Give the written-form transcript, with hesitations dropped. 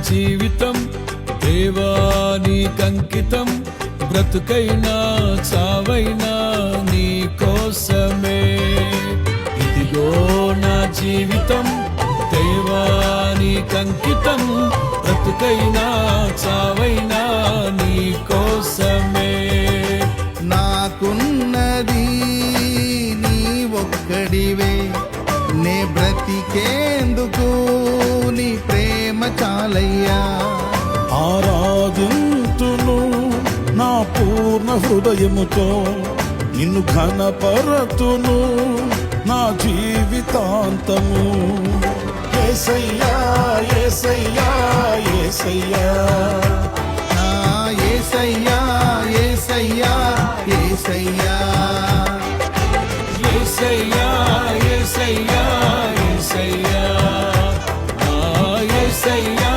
జీవితం దేవా నీకంకితం, బ్రతుకైనా చావైనా నీ కోసమే. ఇదిగో నా జీవితం దేవా నీకంకితం, బ్రతుకైనా చావైనా నీ కోసమే. నాకున్నది నీ ఒక్కడివే, నే బ్రతికేందుకు నీ ప్రేమ చాలయ్యా. ఆరాధింతును నా పూర్ణ హృదయముతో, నిన్ను ఘనపరతును నా జీవితాంతము. యేసయ్యా యేసయ్యా యేసయ్యా, నా యేసయ్యా యేసయ్యా యేసయ్యా, యేసయ్యా యేసయ్యా యేసయ్యా, యేసయ్యా